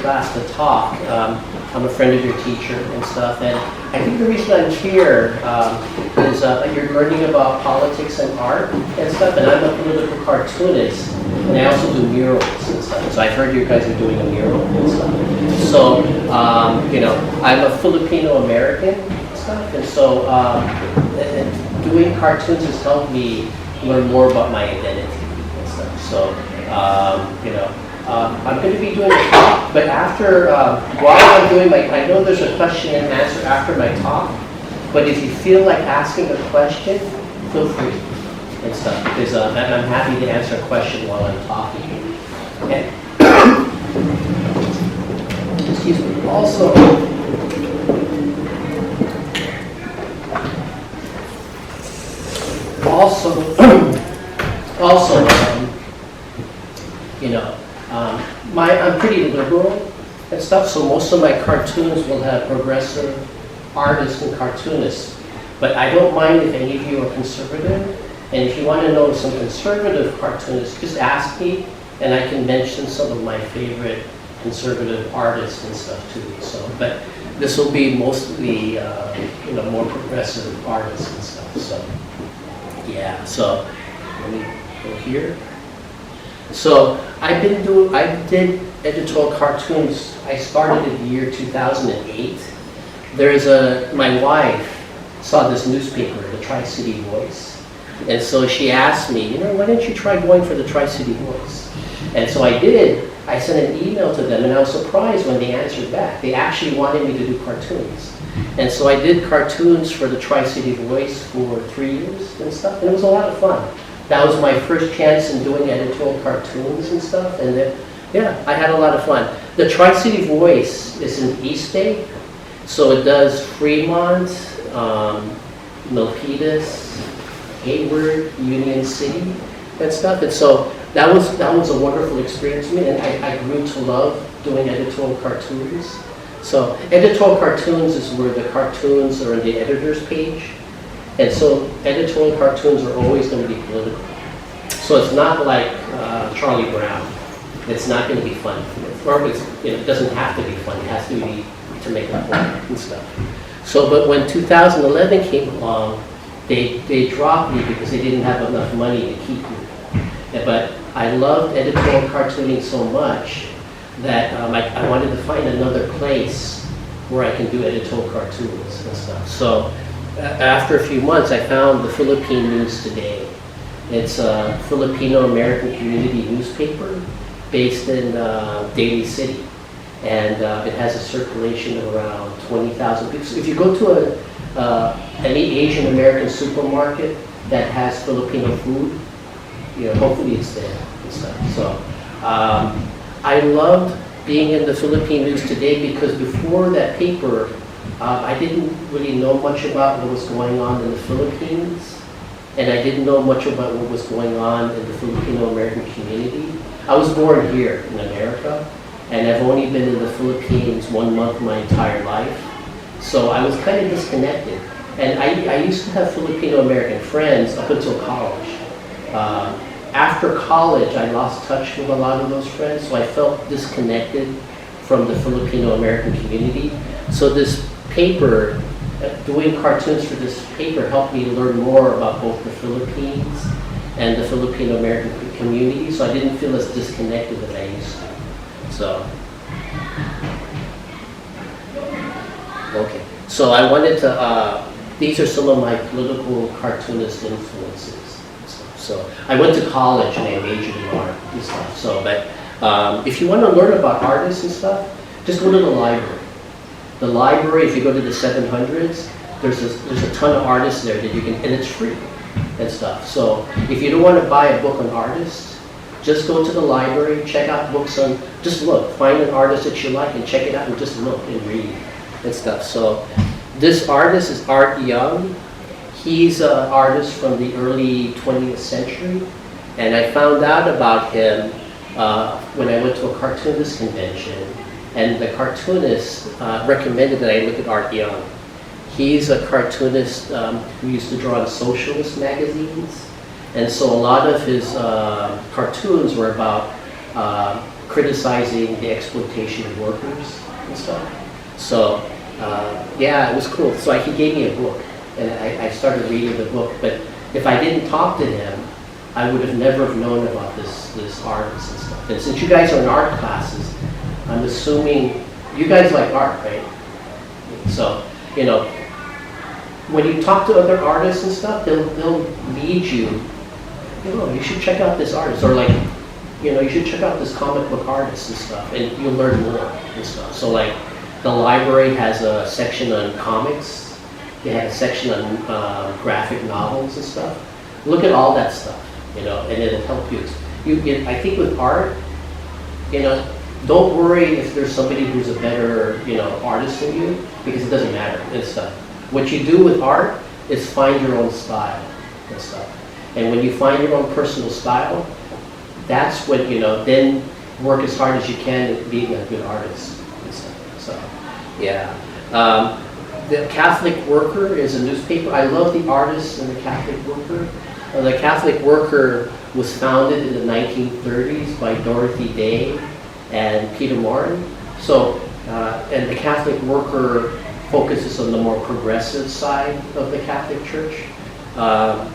class to talk. I'm a friend of your teacher and stuff, and I think the reason I'm here is you're learning about politics and art and stuff, and I'm a political cartoonist, and I also do murals and stuff. So I've heard you guys are doing a mural and stuff. So, you know, I'm a Filipino American and stuff, and so doing cartoons has helped me learn more about my identity and stuff. So, you know, I'm going to be doing a talk, but after, while I'm doing I know there's a question and answer after my talk, but if you feel like asking a question, feel free and stuff, because I'm happy to answer a question while I'm talking. And, excuse me, also, you know, I'm pretty liberal and stuff, so most of my cartoons will have progressive artists and cartoonists. But I don't mind if any of you are conservative, and if you want to know some conservative cartoonists, just ask me, and I can mention some of my favorite conservative artists and stuff too. So, but this will be mostly, you know, more progressive artists and stuff. So, yeah. So, let me go here. So I did editorial cartoons. I started in the year 2008. My wife saw this newspaper, the Tri-City Voice, and so she asked me, you know, why don't you try going for the Tri-City Voice? And so I did. I sent an email to them, and I was surprised when they answered back. They actually wanted me to do cartoons. And so I did cartoons for the Tri-City Voice for 3 years and stuff, and it was a lot of fun. That was my first chance in doing editorial cartoons and stuff, and then, yeah, I had a lot of fun. The Tri-City Voice is in East Bay, so it does Fremont, Milpitas, Hayward, Union City, and stuff. And so that was a wonderful experience for me, and I grew to love doing editorial cartoons. So editorial cartoons is where the cartoons are on the editor's page. And so editorial cartoons are always going to be political. So it's not like Charlie Brown. It's not going to be fun. Or it's, you know, it doesn't have to be fun. It has to be to make a point and stuff. So, but when 2011 came along, they dropped me because they didn't have enough money to keep me. But I loved editorial cartooning so much that I wanted to find another place where I can do editorial cartoons and stuff. So after a few months, I found the Philippine News Today. It's a Filipino-American community newspaper based in Daly City. And it has a circulation of around 20,000 people. So if you go to any Asian American supermarket that has Filipino food, you know, hopefully it's there and stuff. So I loved being in the Philippine News Today because before that paper, I didn't really know much about what was going on in the Philippines, and I didn't know much about what was going on in the Filipino-American community. I was born here in America, and I've only been in the Philippines 1 month my entire life, so I was kind of disconnected. And I used to have Filipino-American friends up until college. After college, I lost touch with a lot of those friends, so I felt disconnected from the Filipino-American community. So this paper, doing cartoons for this paper helped me learn more about both the Philippines and the Filipino-American community, so I didn't feel as disconnected as I used to. So, okay. So I wanted to, these are some of my political cartoonist influences. So I went to college and I majored in art and stuff. So, but if you want to learn about artists and stuff, just go to the library. The library, if you go to the 700s, there's a ton of artists there that you can, and it's free and stuff. So if you don't want to buy a book on artists, just go to the library, check out books on, just look, find an artist that you like and check it out and just look and read and stuff. So this artist is Art Young. He's an artist from the early 20th century, and I found out about him when I went to a cartoonist convention, and the cartoonist recommended that I look at Art Young. He's a cartoonist who used to draw in socialist magazines, and so a lot of his cartoons were about criticizing the exploitation of workers and stuff. So yeah, it was cool. So he gave me a book, and I started reading the book. But if I didn't talk to him, I would have never have known about this artist and stuff. And since you guys are in art classes, I'm assuming you guys like art, right? So, you know, when you talk to other artists and stuff, they'll lead you, you should check out this artist, or like, you should check out this comic book artist and stuff, and you'll learn more and stuff. So like, the library has a section on comics, they have a section on graphic novels and stuff. Look at all that stuff, and it'll help you. I think with art, don't worry if there's somebody who's a better, artist than you, because it doesn't matter and stuff. What you do with art is find your own style and stuff. And when you find your own personal style, that's when, then work as hard as you can at being a good artist and stuff. So, yeah. The Catholic Worker is a newspaper. I love the artists in the Catholic Worker. The Catholic Worker was founded in the 1930s by Dorothy Day and Peter Martin. So, and the Catholic Worker focuses on the more progressive side of the Catholic Church, on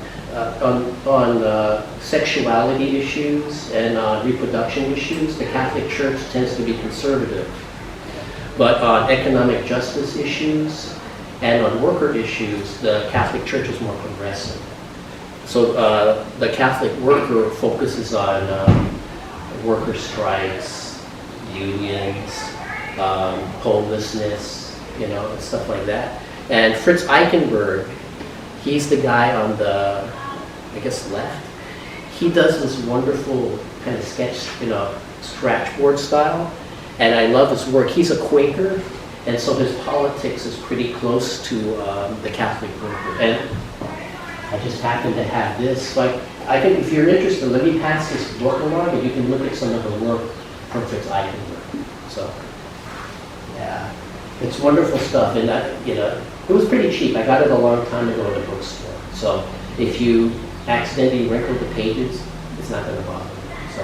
sexuality issues and reproduction issues. The Catholic Church tends to be conservative, but on economic justice issues and on worker issues, the Catholic Church is more progressive. So the Catholic Worker focuses on worker strikes, unions, homelessness, and stuff like that. And Fritz Eichenberg, he's the guy on the, left. He does this wonderful kind of sketch, scratchboard style, and I love his work. He's a Quaker, and so his politics is pretty close to the Catholic Worker. And I just happen to have this. So I think if you're interested, let me pass this book along, and you can look at some of the work from Fritz Eichenberg. So, yeah. It's wonderful stuff, and it was pretty cheap. I got it a long time ago at a bookstore. So if you accidentally wrinkle the pages, it's not going to bother you. So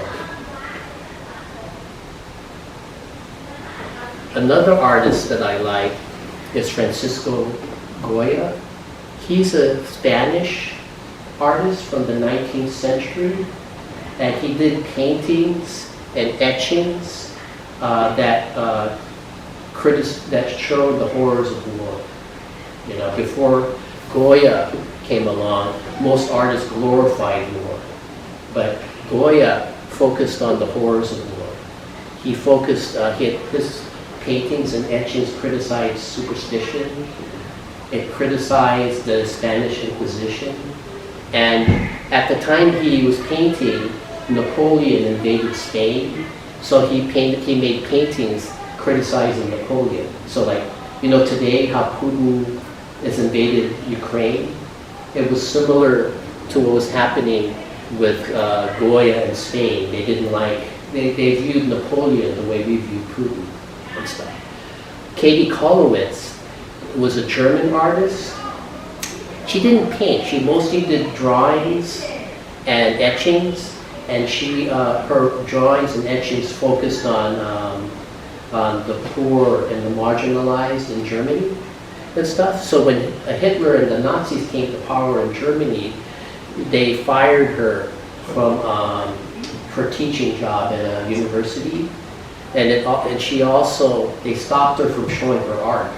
another artist that I like is Francisco Goya. He's a Spanish artist from the 19th century, and he did paintings and etchings that showed the horrors of war. Before Goya came along, most artists glorified war, but Goya focused on the horrors of war. He focused, his paintings and etchings criticized superstition. It criticized the Spanish Inquisition, and at the time he was painting, Napoleon invaded Spain, so he made paintings criticizing Napoleon. So like, today how Putin has invaded Ukraine, it was similar to what was happening with Goya in Spain. They didn't they viewed Napoleon the way we view Putin and stuff. Katie Kolowitz was a German artist. She didn't paint, she mostly did drawings and etchings, and her drawings and etchings focused on the poor and the marginalized in Germany and stuff. So when Hitler and the Nazis came to power in Germany, they fired her from her teaching job at a university, and they stopped her from showing her art.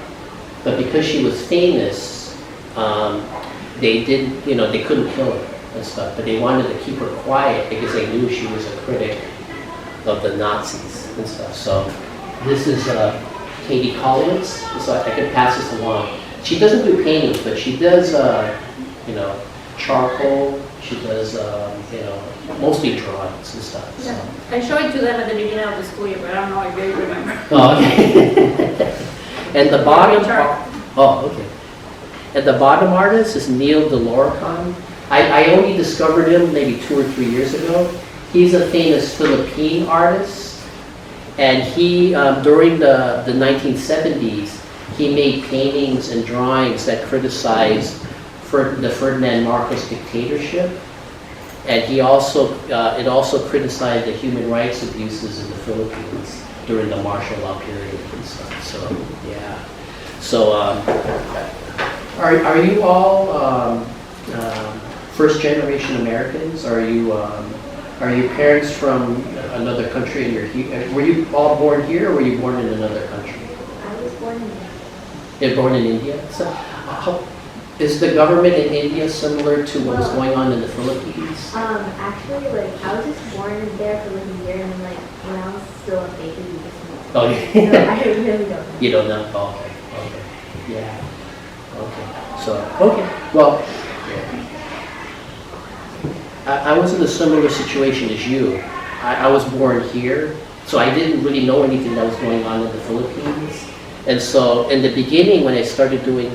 But because she was famous, they couldn't kill her and stuff, but they wanted to keep her quiet because they knew she was a critic of the Nazis and stuff. So this is Katie Collins, so I can pass this along. She doesn't do paintings, but she does, charcoal. She does, mostly drawings and stuff. So. Yeah. I showed it to them at the beginning of the school year, but I don't know if they remember. Oh, okay. And the bottom, And the bottom artist is Neil DeLorcon. I only discovered him maybe 2 or 3 years ago. He's a famous Philippine artist. And he, during the 1970s, he made paintings and drawings that criticized the Ferdinand Marcos dictatorship. And he also, it also criticized the human rights abuses in the Philippines during the martial law period and stuff. So, yeah. So, are you all first generation Americans? Are your parents from another country and you're here? Were you all born here or were you born in another country? I was born in India. You're born in India? So, is the government in India similar to what was going on in the Philippines? Actually, like, I was just born there for like a year, and then, like, when I was still a baby, we just moved. Oh, So I really don't know. you don't know? Oh, okay. Yeah. Okay. So, okay. Well, I was in a similar situation as you. I was born here, so I didn't really know anything that was going on in the Philippines. And so, in the beginning, when I started doing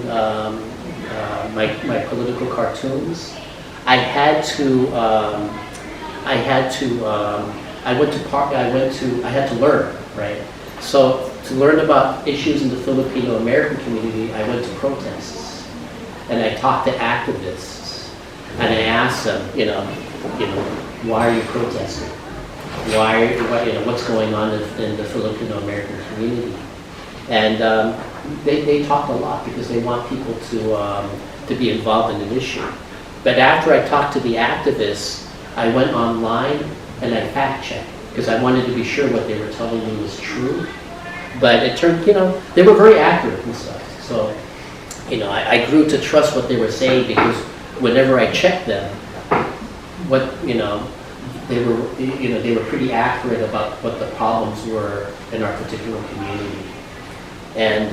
my political cartoons, I had to learn, right? So to learn about issues in the Filipino American community, I went to protests, and I talked to activists, and I asked them, why are you protesting? What's going on in the Filipino American community? And they talk a lot because they want people to be involved in an issue. But after I talked to the activists, I went online and I fact-checked because I wanted to be sure what they were telling me was true. But it turned, they were very accurate and stuff. So, I grew to trust what they were saying because whenever I checked them, they were pretty accurate about what the problems were in our particular community. And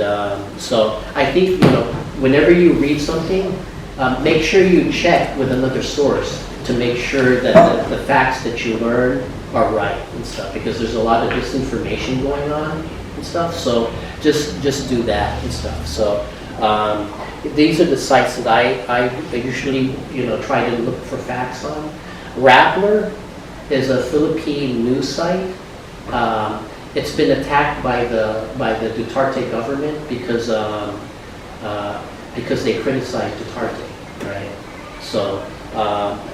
so I think, whenever you read something, make sure you check with another source to make sure that the facts that you learn are right and stuff, because there's a lot of disinformation going on and stuff. So just do that and stuff. So these are the sites that I usually, try to look for facts on. Rappler is a Philippine news site. It's been attacked by the Duterte government because they criticized Duterte, right? So,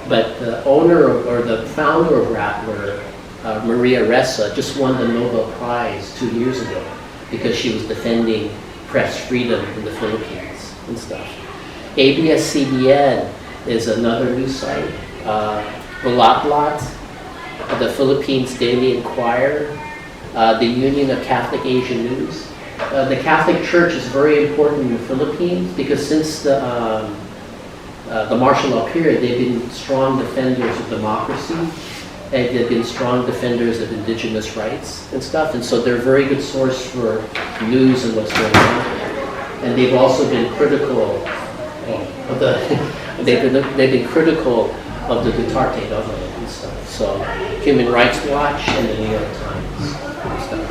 but the owner or the founder of Rappler, Maria Ressa, just won the Nobel Prize 2 years ago because she was defending press freedom in the Philippines and stuff. ABS-CBN is another news site. Bulaklak, the Philippines Daily Inquirer, the Union of Catholic Asian News. The Catholic Church is very important in the Philippines because since the martial law period, they've been strong defenders of democracy, and they've been strong defenders of indigenous rights and stuff, and so they're a very good source for news and what's going on. And they've also been critical of they've been critical of the Duterte government and stuff. So Human Rights Watch and the New York Times and stuff.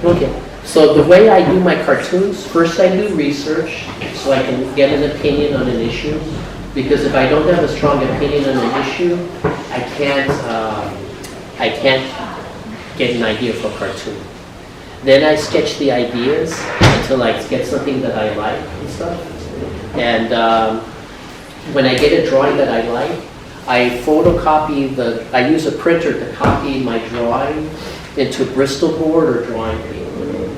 So. Okay, so the way I do my cartoons, first I do research so I can get an opinion on an issue, because if I don't have a strong opinion on an issue, I can't get an idea for a cartoon. Then I sketch the ideas until I get something that I like and stuff. And when I get a drawing that I like, I photocopy I use a printer to copy my drawing into Bristol board or drawing paper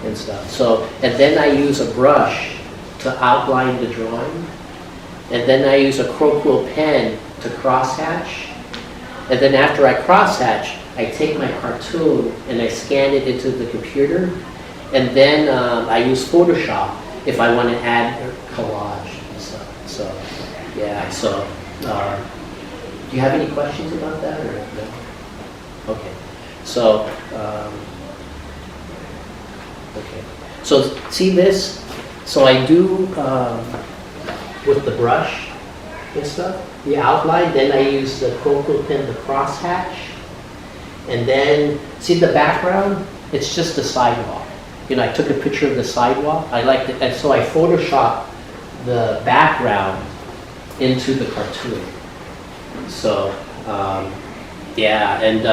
and stuff. So, and then I use a brush to outline the drawing. And then I use a crow-quill pen to crosshatch. And then after I crosshatch, I take my cartoon and I scan it into the computer. And then I use Photoshop if I want to add collage and stuff. So, yeah, so do you have any questions about that? Or no? Okay. So, okay. So see this? So I do with the brush and stuff, the outline, then I use the crow-quill pen to crosshatch. And then, see the background? It's just the sidewalk. I took a picture of the sidewalk. I liked it, and so I photoshopped the background into the cartoon. So, yeah, and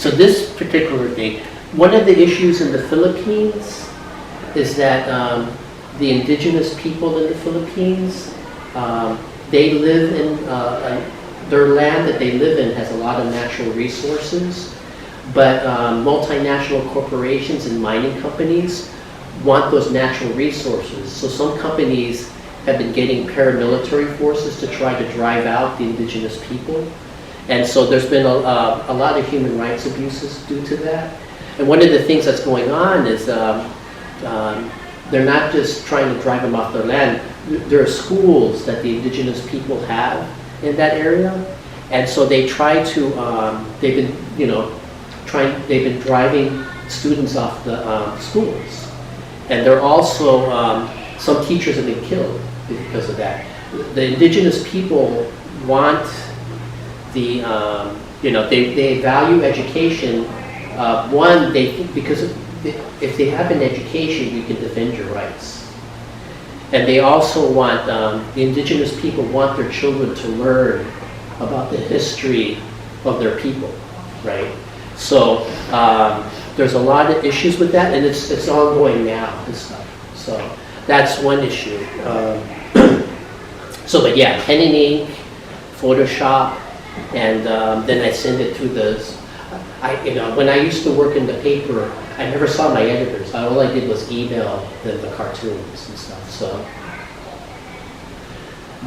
so this particular thing, one of the issues in the Philippines is that the indigenous people in the Philippines, they live in, their land that they live in has a lot of natural resources, but multinational corporations and mining companies want those natural resources. So some companies have been getting paramilitary forces to try to drive out the indigenous people. And so there's been a lot of human rights abuses due to that. And one of the things that's going on is they're not just trying to drive them off their land. There are schools that the indigenous people have in that area. And so they try to, they've been driving students off the schools. And they're also, some teachers have been killed because of that. The indigenous people want the, they value education. One, because if they have an education, you can defend your rights. And they also want, the indigenous people want their children to learn about the history of their people, right? So there's a lot of issues with that, and it's ongoing now and stuff. So that's one issue. But yeah, pen and ink, Photoshop, and then I send it through when I used to work in the paper, I never saw my editors. All I did was email them the cartoons and stuff. So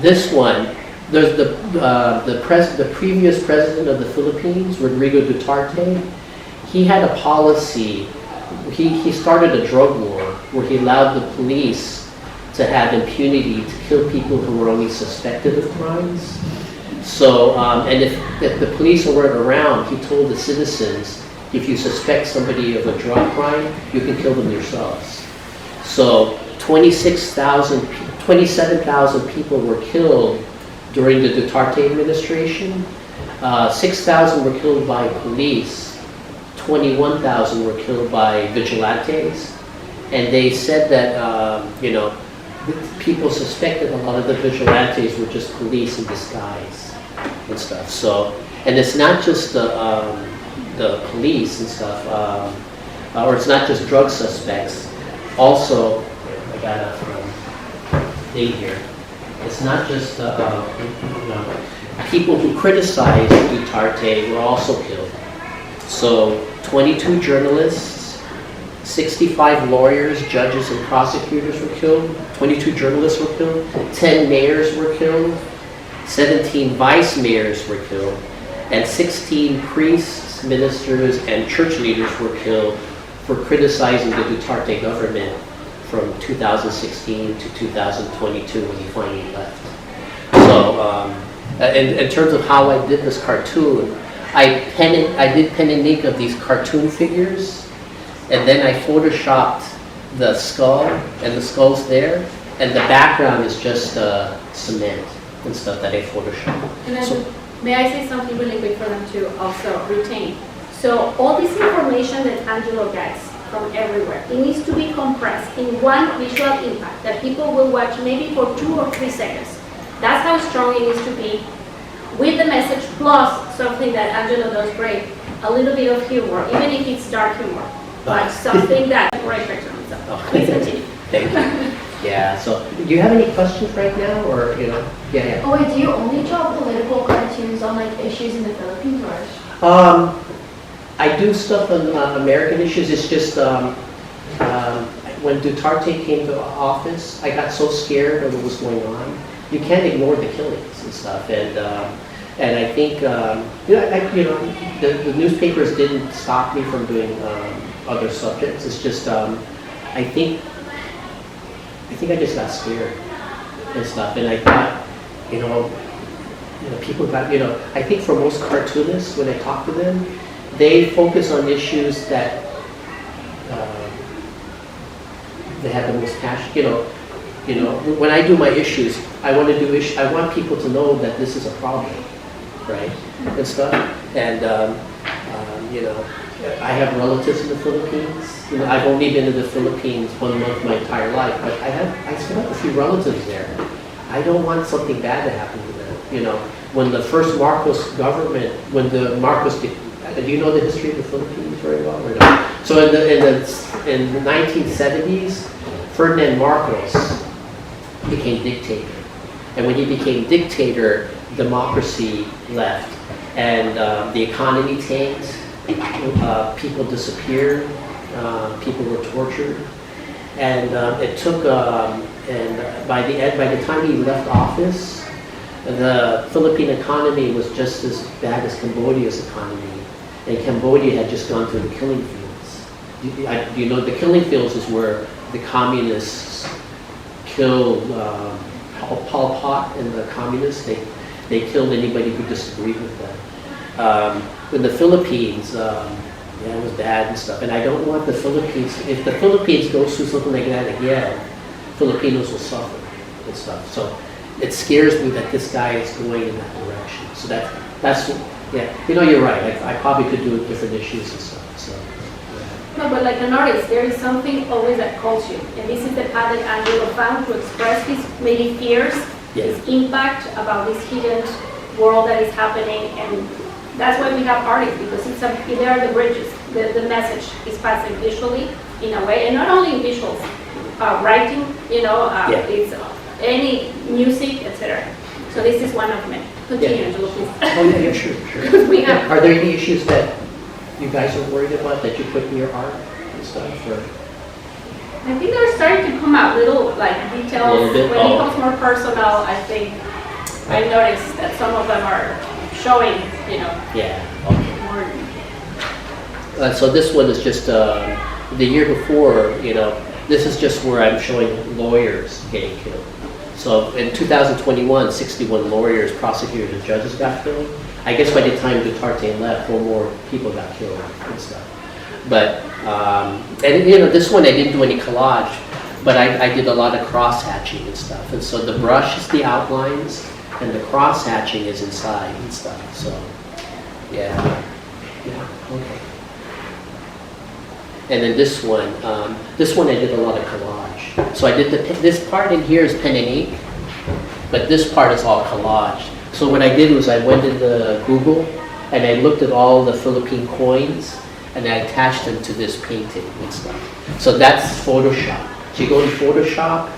this one, there's the previous president of the Philippines, Rodrigo Duterte. He had a policy. He started a drug war where he allowed the police to have impunity to kill people who were only suspected of crimes. So, and if the police weren't around, he told the citizens, if you suspect somebody of a drug crime, you can kill them yourselves. So 27,000 people were killed during the Duterte administration. 6,000 were killed by police. 21,000 were killed by vigilantes. And they said that, people suspected a lot of the vigilantes were just police in disguise and stuff. So, and it's not just the police and stuff, or it's not just drug suspects. Also, I got a date here. It's not just people who criticized Duterte were also killed. So 22 journalists, 65 lawyers, judges, and prosecutors were killed. 22 journalists were killed. 10 mayors were killed. 17 vice mayors were killed. And 16 priests, ministers, and church leaders were killed for criticizing the Duterte government from 2016 to 2022 when he finally left. So, in terms of how I did this cartoon, I did pen and ink of these cartoon figures, and then I photoshopped the skull, and the skull's there, and the background is just cement and stuff that I photoshopped. And then, So, may I say something really quick for them to also retain? So all this information that Angelo gets from everywhere, it needs to be compressed in one visual impact that people will watch maybe for 2 or 3 seconds. That's how strong it needs to be, with the message plus something that Angelo does great, a little bit of humor, even if it's dark humor, but something that great picture on itself. Please continue. Thank you. Yeah, so do you have any questions right now, or, yeah. Oh wait, do you only draw political cartoons on like issues in the Philippines, or? I do stuff on American issues. It's just when Duterte came to office, I got so scared of what was going on. You can't ignore the killings and stuff, and I think the newspapers didn't stop me from doing other subjects. It's just I think I just got scared and stuff, and I thought, people got, I think for most cartoonists, when I talk to them, they focus on issues that they have the most passion. When I do my issues, I want people to know that this is a problem, right, and stuff. And I have relatives in the Philippines. I've only been in the Philippines 1 month my entire life, but I still have a few relatives there. I don't want something bad to happen to them. When the first Marcos government, do you know the history of the Philippines very well or not? So in the 1970s, Ferdinand Marcos became dictator. And when he became dictator, democracy left, and the economy tanked. People disappeared. People were tortured, and it took. And by the time he left office, the Philippine economy was just as bad as Cambodia's economy, and Cambodia had just gone through the killing fields. You know, the killing fields is where the communists killed Pol Pot and the communists. They killed anybody who disagreed with them. In the Philippines, yeah, it was bad and stuff. And I don't want the Philippines. If the Philippines goes through something like that again, Filipinos will suffer and stuff. So it scares me that this guy is going in that direction. So that's yeah. You know, you're right. I probably could do different issues and stuff. So. No, but like an artist, there is something always that calls you. And this is the path that Angelo found to express his maybe fears, his impact about this hidden world that is happening. And that's why we have artists, because there are the bridges. The message is passing visually in a way, and not only in visuals, writing, you know, it's any music, etc. So this is one of many. Continue, Angelo, please. Oh yeah, sure. We have. Are there any issues that you guys are worried about that you put in your art and stuff? Or? I think they're starting to come out little like details. When it becomes more personal, I think I noticed that some of them are showing, you know. Yeah. More. So this one is just the year before, you know, this is just where I'm showing lawyers getting killed. So in 2021, 61 lawyers, prosecutors, and judges got killed. I guess by the time Duterte left, 4 more people got killed and stuff. But, and you know, this one I didn't do any collage, but I did a lot of cross-hatching and stuff. And so the brush is the outlines, and the cross-hatching is inside and stuff. So, yeah, okay. And then this one I did a lot of collage. So I did this part in here is pen and ink, but this part is all collage. So what I did was I went into Google and I looked at all the Philippine coins and I attached them to this painting and stuff. So that's Photoshop. So you go to Photoshop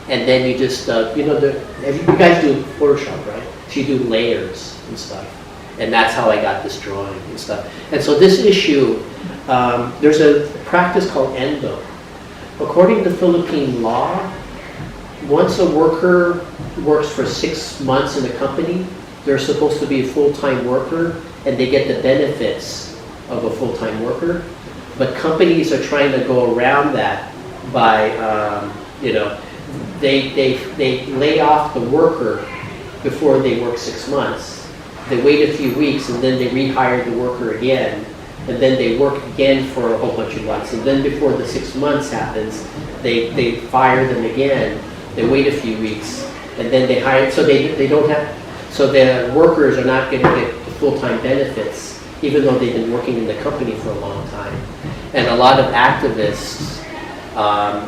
and then you just, you know, you guys do Photoshop, right? So you do layers and stuff. And that's how I got this drawing and stuff. And so this issue, there's a practice called endo. According to Philippine law, once a worker works for 6 months in a company, they're supposed to be a full-time worker and they get the benefits of a full-time worker. But companies are trying to go around that by, you know, they lay off the worker before they work 6 months. They wait a few weeks and then they rehire the worker again. And then they work again for a whole bunch of months. And then before the 6 months happens, they fire them again. They wait a few weeks, and then they hire. So they don't have. So the workers are not going to get the full-time benefits, even though they've been working in the company for a long time. And a lot of activists are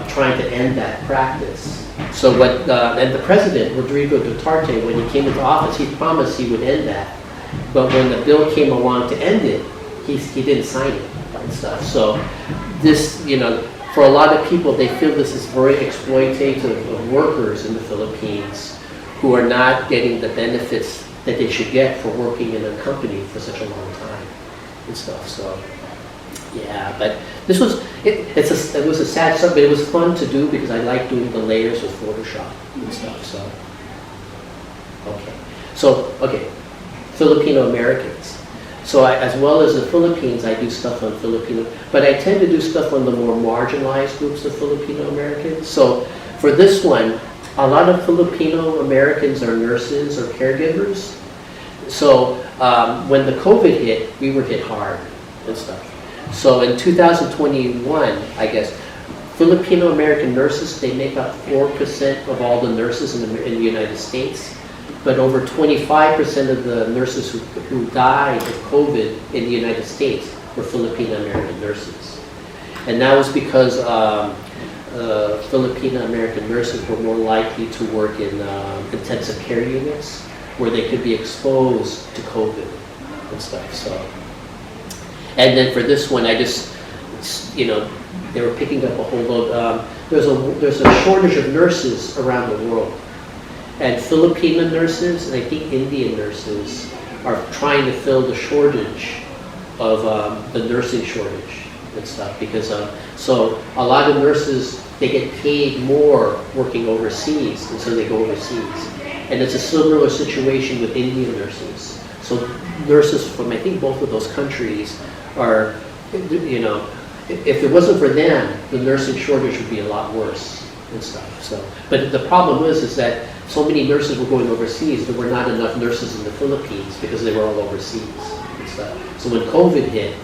trying to end that practice. So what? And the president, Rodrigo Duterte, when he came into office, he promised he would end that. But when the bill came along to end it, he didn't sign it and stuff. So this, you know, for a lot of people, they feel this is very exploitative of workers in the Philippines who are not getting the benefits that they should get for working in a company for such a long time and stuff. So, yeah, but this was, it was a sad stuff, but it was fun to do because I like doing the layers with Photoshop and stuff. So, okay. Filipino Americans. So as well as the Philippines, I do stuff on Filipino, but I tend to do stuff on the more marginalized groups of Filipino Americans. So for this one, a lot of Filipino Americans are nurses or caregivers. So when the COVID hit, we were hit hard and stuff. So in 2021, I guess, Filipino American nurses, they make up 4% of all the nurses in the United States. But over 25% of the nurses who died of COVID in the United States were Filipino American nurses. And that was because Filipino American nurses were more likely to work in intensive care units where they could be exposed to COVID and stuff. So, and then for this one, I just, you know, they were picking up a whole load. There's a shortage of nurses around the world. And Filipino nurses and I think Indian nurses are trying to fill the shortage of the nursing shortage and stuff because so a lot of nurses, they get paid more working overseas, and so they go overseas. And it's a similar situation with Indian nurses. So nurses from I think both of those countries are, you know, if it wasn't for them, the nursing shortage would be a lot worse and stuff. So, but the problem is that so many nurses were going overseas. There were not enough nurses in the Philippines because they were all overseas and stuff. So when COVID hit,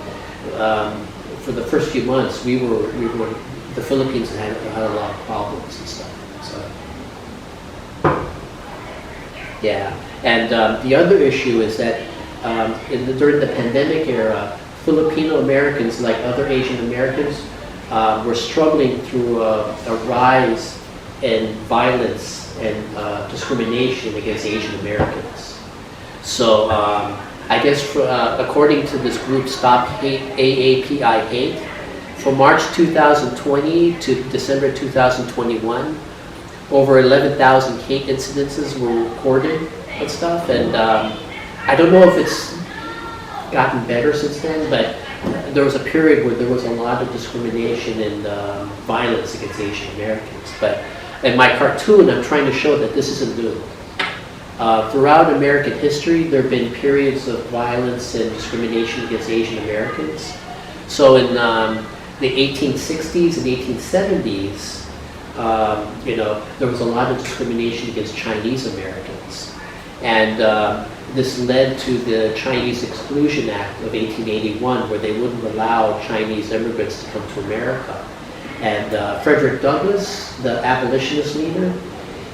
for the first few months, the Philippines had a lot of problems and stuff. So, yeah. And the other issue is that during the pandemic era, Filipino Americans, like other Asian Americans, were struggling through a rise in violence and discrimination against Asian Americans. So I guess according to this group, Stop Hate, AAPI Hate, from March 2020 to December 2021, over 11,000 hate incidences were recorded and stuff. And I don't know if it's gotten better since then, but there was a period where there was a lot of discrimination and violence against Asian Americans. But in my cartoon, I'm trying to show that this isn't new. Throughout American history, there have been periods of violence and discrimination against Asian Americans. So in the 1860s and 1870s, you know, there was a lot of discrimination against Chinese Americans. And this led to the Chinese Exclusion Act of 1881, where they wouldn't allow Chinese immigrants to come to America. And Frederick Douglass, the abolitionist leader,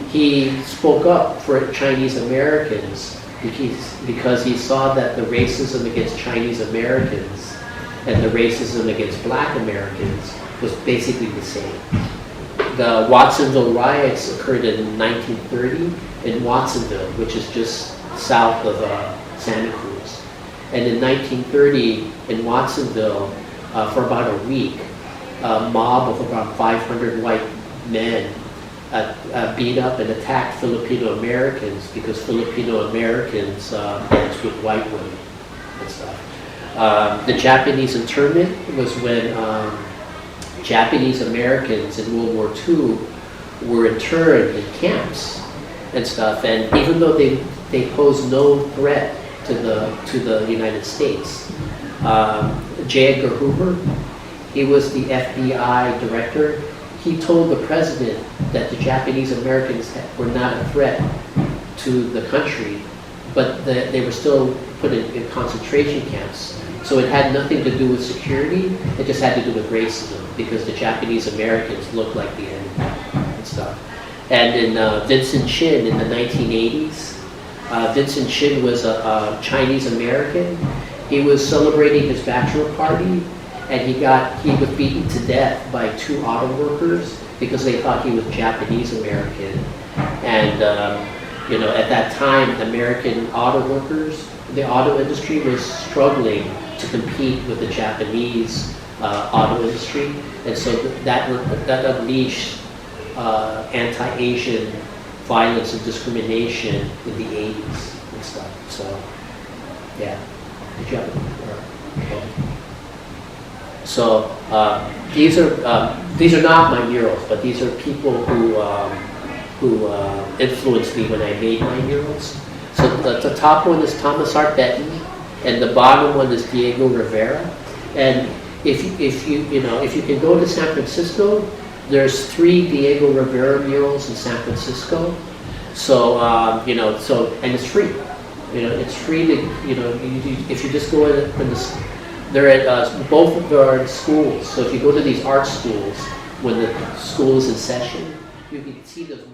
he spoke up for Chinese Americans because he saw that the racism against Chinese Americans and the racism against Black Americans was basically the same. The Watsonville riots occurred in 1930 in Watsonville, which is just south of Santa Cruz. And in 1930 in Watsonville, for about a week, a mob of about 500 white men beat up and attacked Filipino Americans because Filipino Americans danced with white women and stuff. The Japanese internment was when Japanese Americans in World War II were interned in camps and stuff, and even though they posed no threat to the United States, J. Edgar Hoover, he was the FBI director. He told the president that the Japanese Americans were not a threat to the country, but they were still put in concentration camps. So it had nothing to do with security, it just had to do with racism, because the Japanese Americans looked like the enemy and stuff. And in Vincent Chin in the 1980s, Vincent Chin was a Chinese American. He was celebrating his bachelor party, and he was beaten to death by 2 auto workers because they thought he was Japanese American. And you know, at that time, American auto workers, the auto industry was struggling to compete with the Japanese auto industry, and so that unleashed anti-Asian violence and discrimination in the 80s and stuff. So, yeah. Did you have okay. So these are not my murals, but these are people who influenced me when I made my murals. So the top one is Thomas Hart Benton, and the bottom one is Diego Rivera. And if you can go to San Francisco, there's 3 Diego Rivera murals in San Francisco. So and it's free. You know, it's free to if you just go in they're at both of our schools. So if you go to these art schools when the school is in session, you can see those.